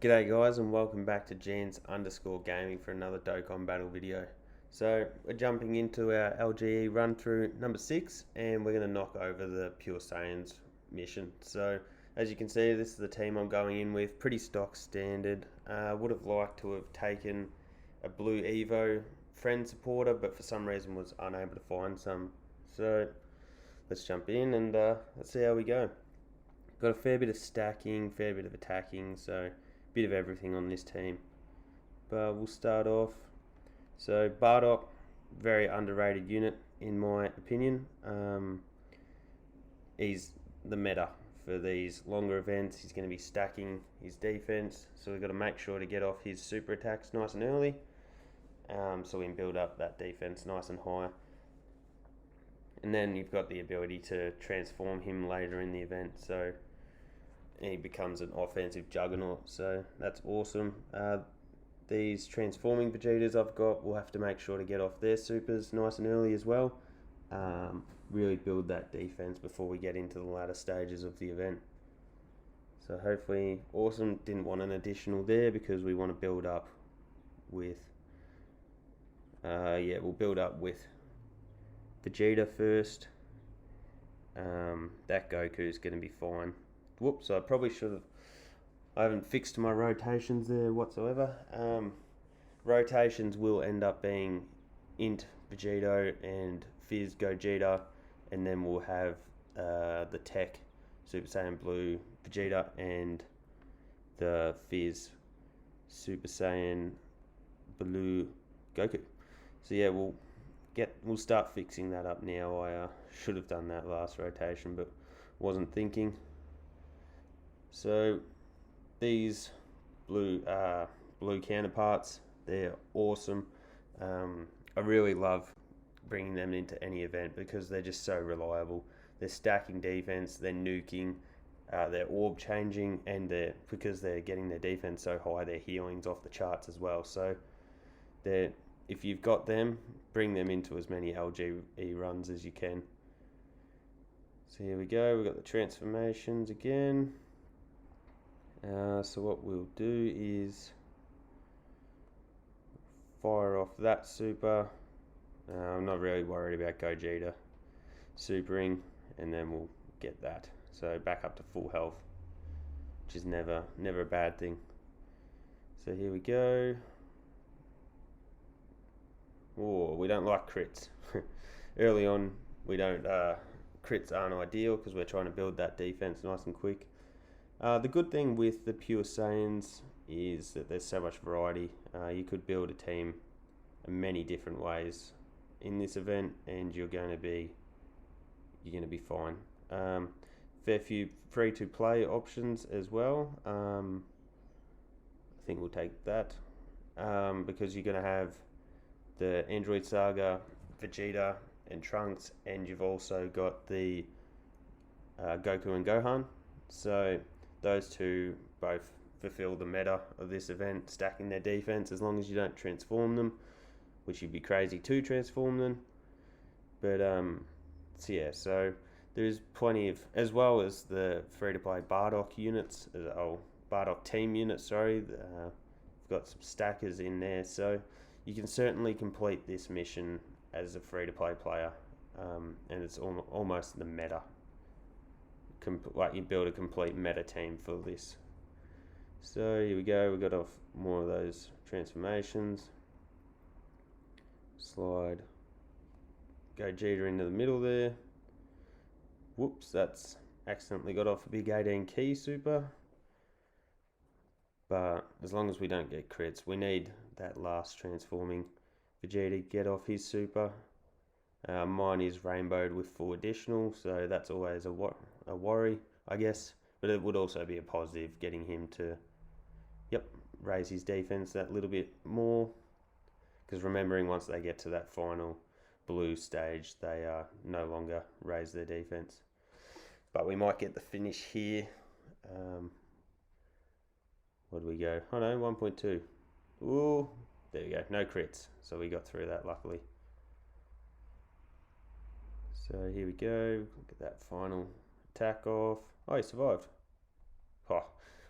G'day guys and welcome back to Jans_gaming for another Dokkan battle video. So we're jumping into our LGE run through number 6 and we're going to knock over the Pure Saiyans mission. So as you can see, this is the team I'm going in with, pretty stock standard. Would have liked to have taken a blue Evo friend supporter, but for some reason was unable to find some. So let's jump in and let's see how we go. Got a fair bit of stacking, fair bit of attacking, so bit of everything on this team. But we'll start off. So Bardock, very underrated unit in my opinion. He's the meta for these longer events. He's going to be stacking his defense, so we've got to make sure to get off his super attacks nice and early, so we can build up that defense nice and high. And then you've got the ability to transform him later in the event, so he becomes an offensive juggernaut, so that's awesome. These transforming Vegetas I've got, we'll have to make sure to get off their supers nice and early as well. Really build that defense before we get into the latter stages of the event. So hopefully, awesome. Didn't want an additional there because we want to build up with, we'll build up with Vegeta first. That Goku is going to be fine. Whoops, I probably should have. I haven't fixed my rotations there whatsoever. Rotations will end up being Int Vegito and Fizz Gogeta, and then we'll have the Tech Super Saiyan Blue Vegeta and the Fizz Super Saiyan Blue Goku. So yeah, we'll start fixing that up now. I should have done that last rotation, but wasn't thinking. So these blue counterparts, they're awesome. I really love bringing them into any event because they're just so reliable. They're stacking defense, they're nuking, they're orb changing, and because they're getting their defense so high, their healing's off the charts as well. So if you've got them, bring them into as many LGE runs as you can. So here we go, we've got the transformations again. So what we'll do is fire off that super. I'm not really worried about Gogeta supering, and then we'll get that. So back up to full health, which is never a bad thing. So here we go. Oh, we don't like crits. Early on, we don't. Crits aren't ideal because we're trying to build that defense nice and quick. The good thing with the Pure Saiyans is that there's so much variety. You could build a team in many different ways in this event, and you're going to be fine. Fair few free-to-play options as well. I think we'll take that because you're going to have the Android Saga, Vegeta, and Trunks, and you've also got the Goku and Gohan. So those two both fulfill the meta of this event, stacking their defense as long as you don't transform them, which you'd be crazy to transform them. But so there's plenty of, as well as the free-to-play Bardock units, Bardock team units, sorry. We've got some stackers in there, so you can certainly complete this mission as a free-to-play player, and it's almost the meta. Like you build a complete meta team for this. So here we go, we got off more of those transformations. Slide Gogeta into the middle there. Whoops, that's accidentally got off a big 18 key super. But as long as we don't get crits, we need that last transforming Vegeta to get off his super. Mine is rainbowed with full additional, so that's always a worry, I guess. But it would also be a positive getting him to, raise his defense that little bit more. Because remembering, once they get to that final blue stage, they no longer raise their defense. But we might get the finish here. What do we go? Oh no, 1.2. Ooh, there we go. No crits. So we got through that, luckily. So here we go. Get that final attack off. Oh, he survived. Oh,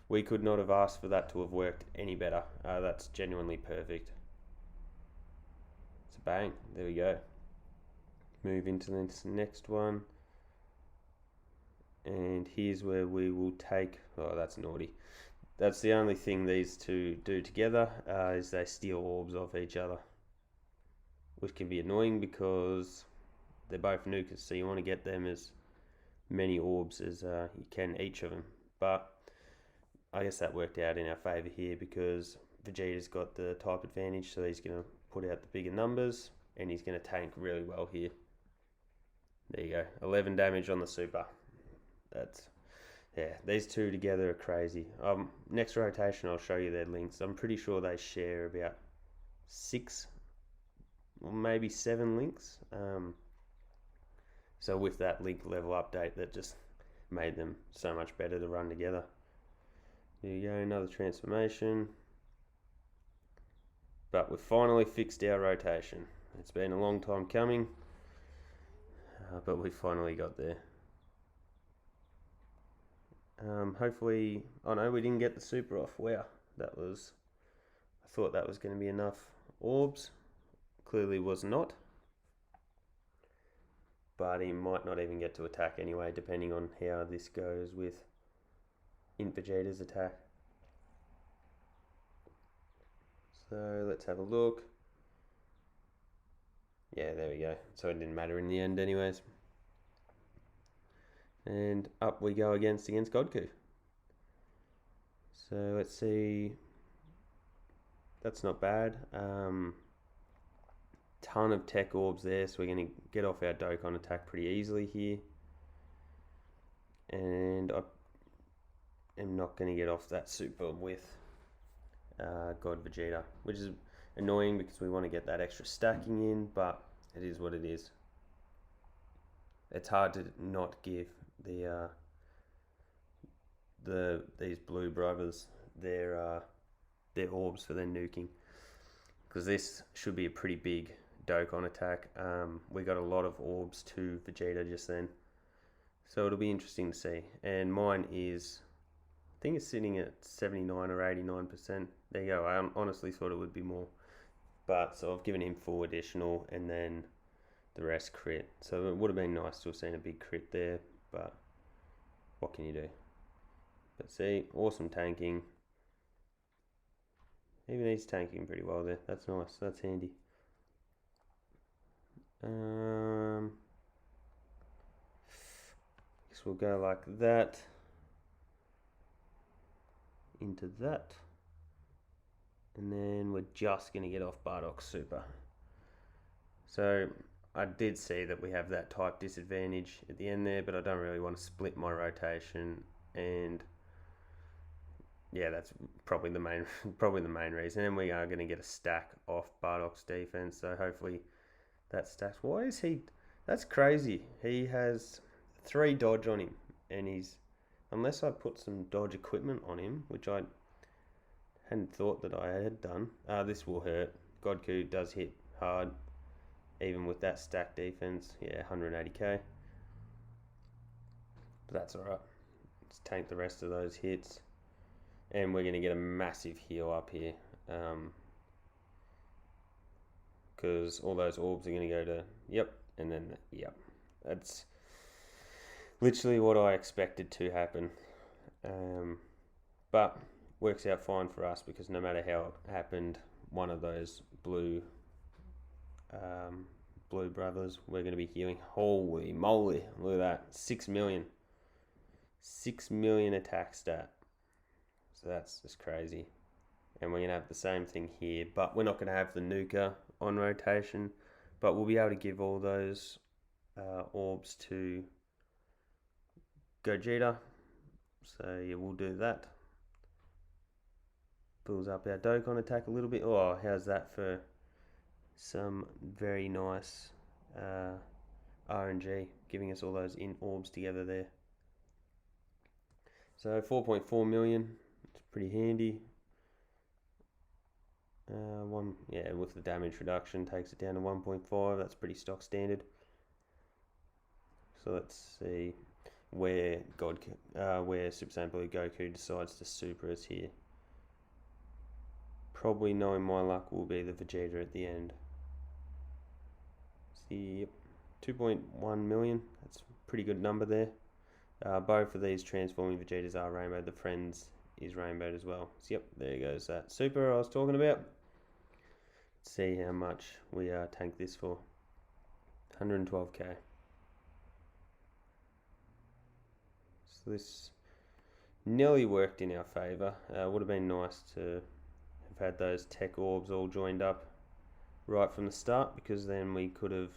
we could not have asked for that to have worked any better. That's genuinely perfect. It's a bang. There we go. Move into this next one. And here's where we will take, oh, that's naughty. That's the only thing these two do together, is they steal orbs off each other. Which can be annoying because they're both nukers, so you want to get them as many orbs as you can each of them. But I guess that worked out in our favour here because Vegeta's got the type advantage, so he's going to put out the bigger numbers and he's going to tank really well here. There you go, 11 damage on the super. That's, yeah, these two together are crazy. Next rotation I'll show you their links. I'm pretty sure they share about 6 or maybe 7 links. So with that link level update, that just made them so much better to run together. There you go, another transformation. But we've finally fixed our rotation. It's been a long time coming, but we finally got there. Hopefully, oh no, we didn't get the super off. Wow, that was, I thought that was going to be enough orbs. Clearly was not. But he might not even get to attack anyway, depending on how this goes with Vegeta's attack. So let's have a look. Yeah, there we go. So it didn't matter in the end anyways. And up we go against GOKU. So let's see. That's not bad. Ton of tech orbs there, so we're going to get off our Dokkan attack pretty easily here. And I am not going to get off that super with God Vegeta, which is annoying because we want to get that extra stacking in, but it is what it is. It's hard to not give these blue brothers their orbs for their nuking, because this should be a pretty big Dokkan attack. We got a lot of orbs to Vegeta just then, so it'll be interesting to see. And mine is, I think it's sitting at 79 or 89%. There you go. I honestly thought it would be more, but so I've given him 4 additional and then the rest crit. So it would have been nice to have seen a big crit there, but what can you do? But see, awesome tanking. Even he's tanking pretty well there. That's nice. That's handy. Guess we'll go like that into that, and then we're just going to get off Bardock's super. So I did see that we have that type disadvantage at the end there, but I don't really want to split my rotation, and yeah, that's probably the main reason. And we are going to get a stack off Bardock's defense, so hopefully that stacks. Why is he? That's crazy. He has 3 dodge on him, and he's, unless I put some dodge equipment on him, which I hadn't thought that I had done. This will hurt. GOKU does hit hard, even with that stack defense. Yeah, 180k. But that's alright. Let's tank the rest of those hits. And we're going to get a massive heal up here. Because all those orbs are going to go to, yep, and then, yep. That's literally what I expected to happen. But works out fine for us, because no matter how it happened, one of those blue brothers, we're going to be healing. Holy moly, look at that, 6 million. 6 million attack stat. So that's just crazy. And we're going to have the same thing here, but we're not going to have the nuker on rotation, but we'll be able to give all those orbs to Gogeta. So yeah, we'll do that. Builds up our Dokkan attack a little bit. Oh, how's that for some very nice RNG, giving us all those in orbs together there. So 4.4 million, it's pretty handy. Yeah, with the damage reduction takes it down to 1.5. That's pretty stock standard. So let's see. I'm where where Super Saiyan Blue Goku decides to super us here. Probably, knowing my luck, will be the Vegeta at the end. See, yep, 2.1 million. That's a pretty good number there. Both of these transforming Vegetas are rainbow. The Friends is rainbowed as well. So, yep, there goes that super I was talking about. Let's see how much we tank this for. 112k. So this nearly worked in our favour. Would have been nice to have had those tech orbs all joined up right from the start, because then we could have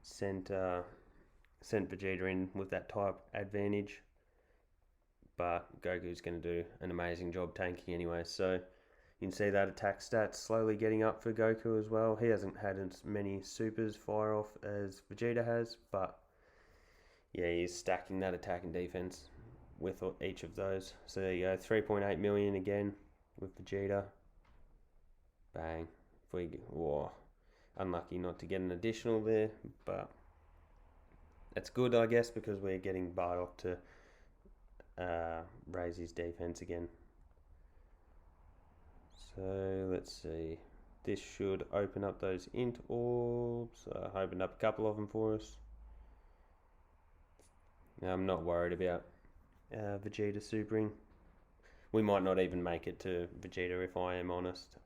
sent Vegeta in with that type advantage. But Goku's going to do an amazing job tanking anyway. So you can see that attack stats slowly getting up for Goku as well. He hasn't had as many supers fire off as Vegeta has, but yeah, he's stacking that attack and defense with each of those. So there you go, 3.8 million again with Vegeta. Bang. Unlucky not to get an additional there, but that's good, I guess, because we're getting Bardock to raise his defense again. So let's see. This should open up those int orbs. Opened up a couple of them for us. Now, I'm not worried about Vegeta supering. We might not even make it to Vegeta, if I am honest,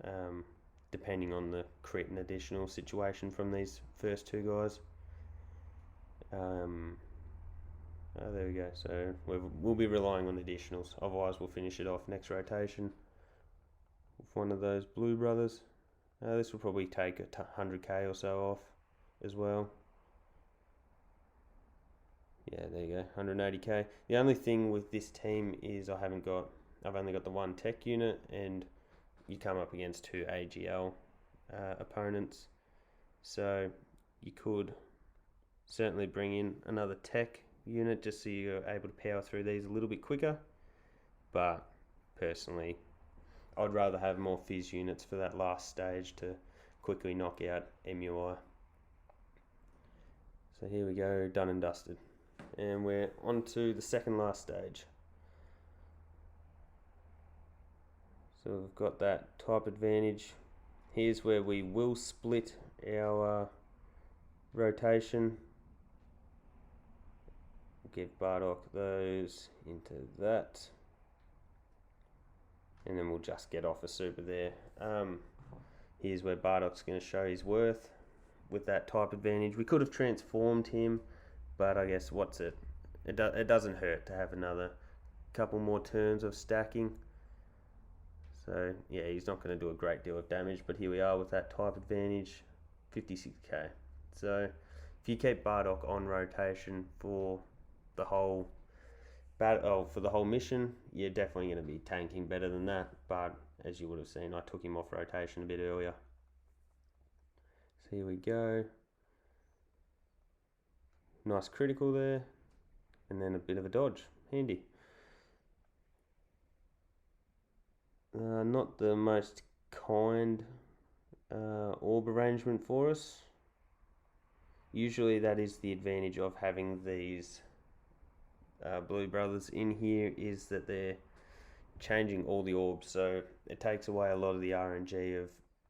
depending on the crit and additional situation from these first two guys. There we go. So we'll be relying on additionals. Otherwise, we'll finish it off next rotation with one of those blue brothers. This will probably take 100k or so off as well. Yeah, there you go, 180k. The only thing with this team is I've only got the one tech unit, and you come up against two AGL opponents. So you could certainly bring in another tech unit just so you're able to power through these a little bit quicker. But personally, I'd rather have more Fizz units for that last stage to quickly knock out MUI. So here we go, done and dusted. And we're on to the second last stage. So we've got that type advantage. Here's where we will split our rotation. Give Bardock those into that. And then we'll just get off a super there. Here's where Bardock's going to show his worth with that type advantage. We could have transformed him, but I guess it doesn't hurt to have another couple more turns of stacking. So yeah, he's not going to do a great deal of damage, but here we are with that type advantage, 56k. So if you keep Bardock on rotation for the whole mission, you're definitely going to be tanking better than that. But as you would have seen, I took him off rotation a bit earlier. So here we go. Nice critical there, and then a bit of a dodge, handy. Not the most kind orb arrangement for us. Usually that is the advantage of having these blue brothers in here, is that they're changing all the orbs, so it takes away a lot of the RNG of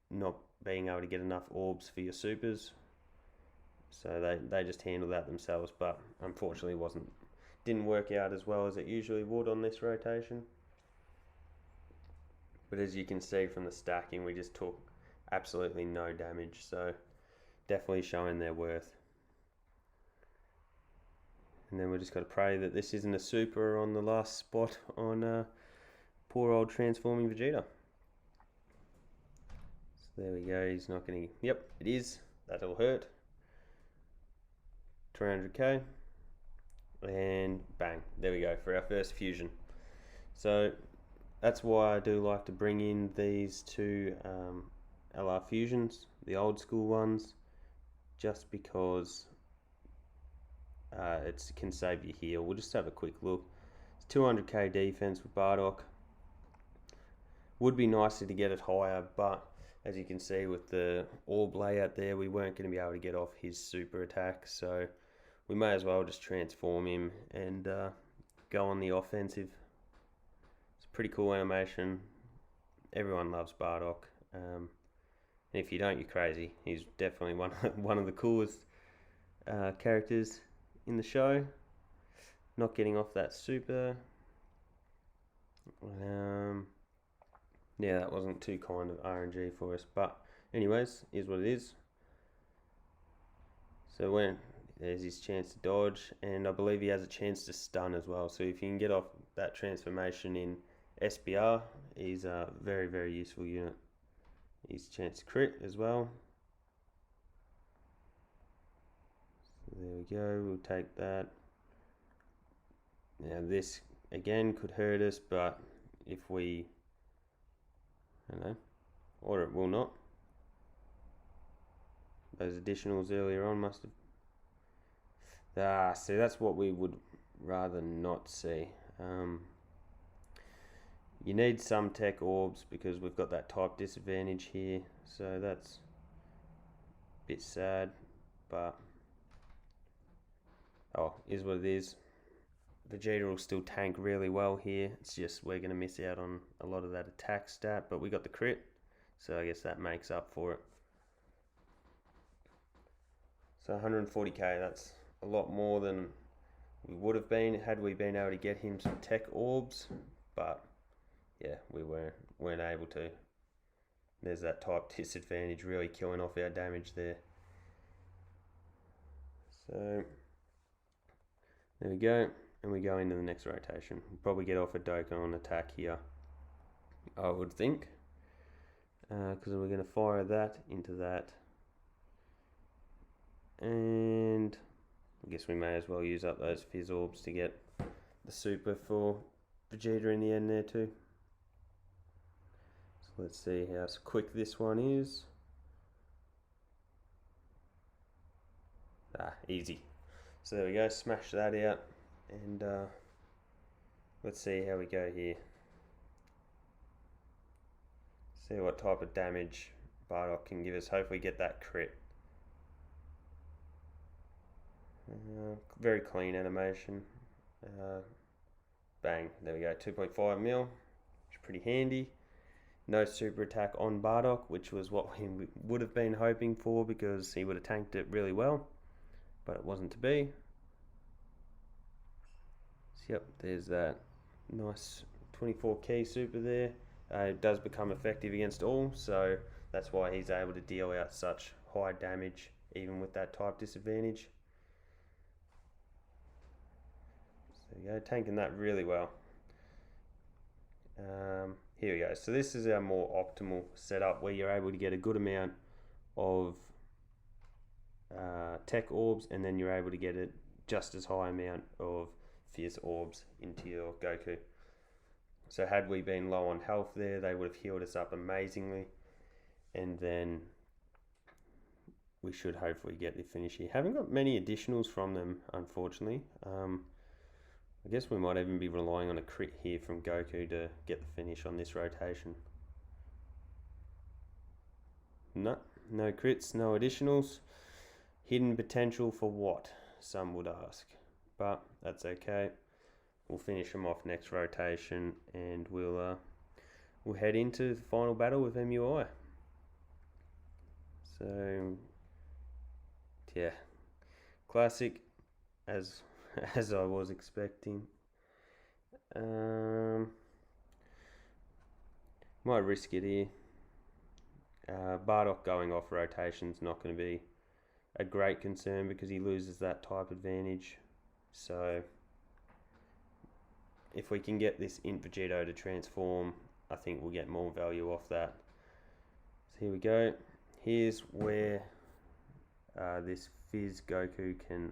not being able to get enough orbs for your supers. So they just handle that themselves, but unfortunately didn't work out as well as it usually would on this rotation. But as you can see from the stacking, we just took absolutely no damage, so definitely showing their worth. And then we just got to pray that this isn't a super on the last spot on poor old transforming Vegeta. So there we go, he's not going to... Yep, it is. That'll hurt. 300k. And bang, there we go for our first fusion. So that's why I do like to bring in these two LR fusions, the old school ones, just because it can save you heal. We'll just have a quick look. It's 200k defense with Bardock. Would be nicer to get it higher, but as you can see with the orb layout there, we weren't going to be able to get off his super attack, so we may as well just transform him and go on the offensive. It's a pretty cool animation. Everyone loves Bardock. And if you don't, you're crazy. He's definitely one of the coolest characters in the show. Not getting off that super. Yeah, that wasn't too kind of RNG for us. But anyways, is what it is. So when there's his chance to dodge, and I believe he has a chance to stun as well. So if you can get off that transformation in SBR, he's a very, very useful unit. His chance to crit as well. So there we go, we'll take that. Now this again could hurt us, but if we, I don't know, or it will not. Those additionals earlier on must have... see, that's what we would rather not see. You need some tech orbs because we've got that type disadvantage here, so that's a bit sad, but is what it is. Vegeta will still tank really well here. It's just we're going to miss out on a lot of that attack stat, but we got the crit, so I guess that makes up for it. So 140k, that's a lot more than we would have been had we been able to get him some tech orbs, but yeah, we weren't able to. There's that type disadvantage really killing off our damage there. So there we go, and we go into the next rotation. We'll probably get off a Dokkan on attack here, I would think, because we're going to fire that into that. And I guess we may as well use up those Fizz Orbs to get the super for Vegeta in the end there too. So let's see how quick this one is. Easy. So there we go, smash that out, and let's see how we go here. See what type of damage Bardock can give us. Hopefully get that crit. Very clean animation. Bang, there we go, 2.5 mil, which is pretty handy. No super attack on Bardock, which was what we would have been hoping for because he would have tanked it really well, but it wasn't to be. So yep, there's that nice 24 key super there. It does become effective against all, so that's why he's able to deal out such high damage even with that type disadvantage. There we go, tanking that really well. Here we go. So this is our more optimal setup where you're able to get a good amount of tech orbs, and then you're able to get it just as high amount of fierce orbs into your Goku. So had we been low on health there, they would have healed us up amazingly, and then we should hopefully get the finish here. Haven't got many additionals from them, unfortunately. I guess we might even be relying on a crit here from Goku to get the finish on this rotation. No crits, no additionals. Hidden potential for what, some would ask. But that's okay. We'll finish them off next rotation, and we'll head into the final battle with MUI. So yeah, classic as I was expecting. Might risk it here. Bardock going off rotation's not going to be a great concern because he loses that type advantage. So if we can get this Int Vegito to transform, I think we'll get more value off that. So here we go. Here's where this Fizz Goku can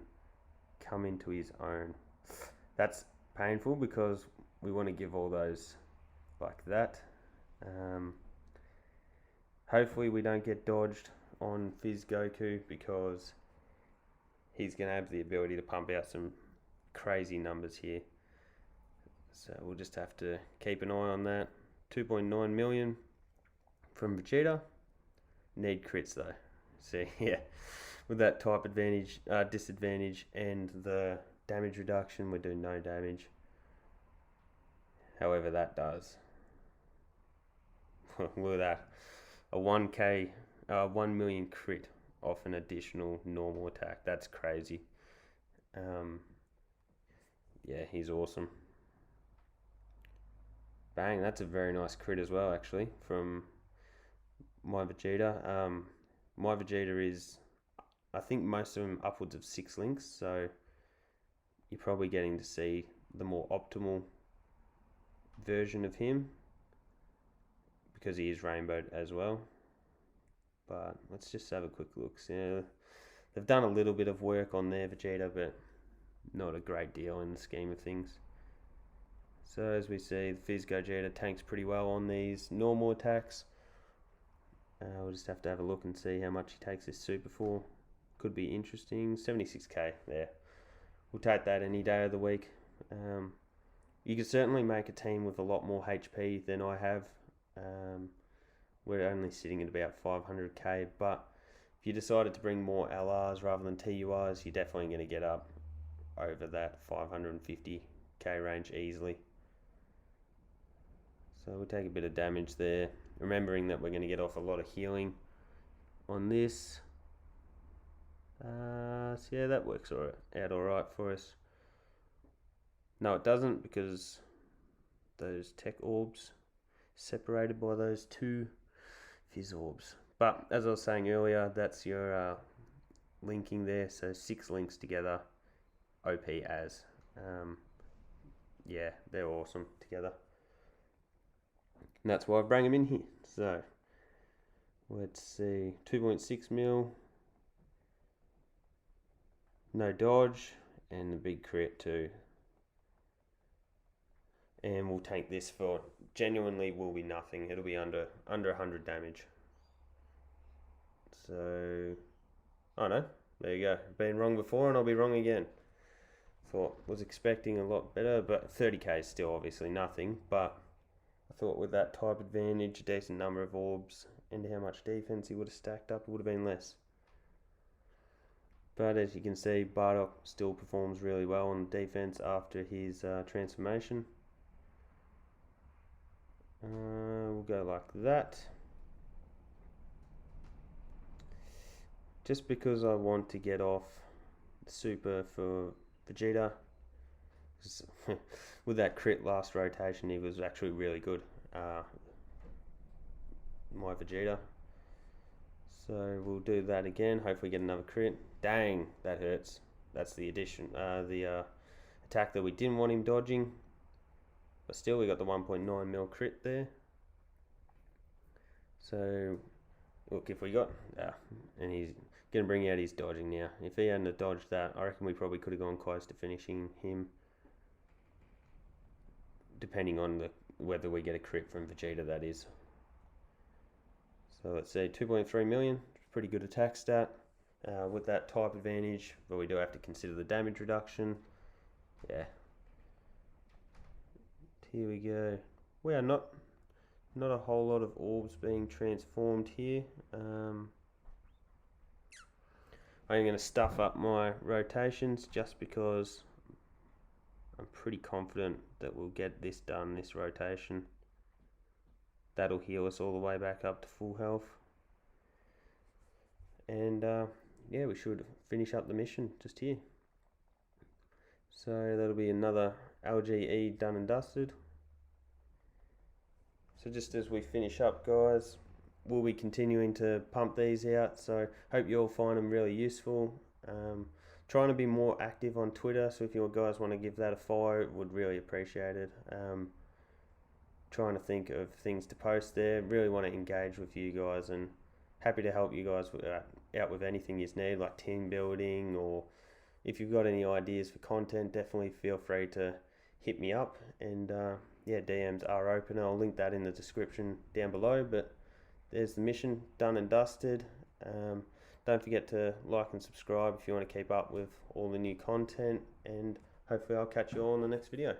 come into his own. That's painful because we want to give all those like that. Hopefully we don't get dodged on Fizz Goku because he's going to have the ability to pump out some crazy numbers here. So we'll just have to keep an eye on that. 2.9 million from Vegeta. Need crits though. So yeah, with that type advantage, disadvantage, and the damage reduction, we do no damage. However, that does. Look at that. A 1k, 1 million crit off an additional normal attack. That's crazy. Yeah, he's awesome. Bang, that's a very nice crit as well, actually, from my Vegeta. My Vegeta is, I think most of them upwards of 6 links, so you're probably getting to see the more optimal version of him because he is rainbowed as well. But let's just have a quick look. So they've done a little bit of work on their Vegeta, but not a great deal in the scheme of things. So as we see, the Fizz Gogeta tanks pretty well on these normal attacks. We'll just have to have a look and see how much he takes this super for. Could be interesting. 76k there. We'll take that any day of the week. You could certainly make a team with a lot more HP than I have. We're only sitting at about 500k, but if you decided to bring more LRs rather than TURs, you're definitely going to get up over that 550k range easily. So we'll take a bit of damage there, remembering that we're going to get off a lot of healing on this. So yeah, that works out alright for us. No, it doesn't, because those tech orbs separated by those 2 fizz orbs. But as I was saying earlier, that's your linking there. So 6 links together, OP as. Yeah, they're awesome together. And that's why I bring them in here. So let's see, 2.6 mil, no dodge, and the big crit too. And we'll take this for, genuinely will be nothing. It'll be under 100 damage. So, oh no, there you go. Been wrong before and I'll be wrong again. Was expecting a lot better, but 30k is still obviously nothing. But I thought with that type advantage, a decent number of orbs, and how much defense he would have stacked up, it would have been less. But as you can see, Bardock still performs really well on defense after his transformation. We'll go like that. Just because I want to get off super for Vegeta. With that crit last rotation, he was actually really good. My Vegeta. So we'll do that again. Hopefully get another crit. Dang, that hurts. That's the addition, the attack that we didn't want him dodging. But still, we got the 1.9 mil crit there. So, look, if we got, and he's going to bring out his dodging now. If he hadn't dodged that, I reckon we probably could have gone close to finishing him. Depending on whether we get a crit from Vegeta, that is. So let's see, 2.3 million, pretty good attack stat. With that type advantage, but we do have to consider the damage reduction. Yeah. Here we go. We are not a whole lot of orbs being transformed here. I'm going to stuff up my rotations just because I'm pretty confident that we'll get this done this rotation. That'll heal us all the way back up to full health. And yeah, we should finish up the mission just here. So that'll be another LGE done and dusted. So just as we finish up, guys, we'll be continuing to pump these out. So hope you all find them really useful. Trying to be more active on Twitter, so if you guys want to give that a follow, would really appreciate it. Trying to think of things to post there. Really want to engage with you guys, and happy to help you guys out with anything you need, like team building, or if you've got any ideas for content, definitely feel free to hit me up. And yeah, DMs are open. I'll link that in the description down below. But there's the mission done and dusted. Don't forget to like and subscribe if you want to keep up with all the new content, and hopefully I'll catch you all in the next video.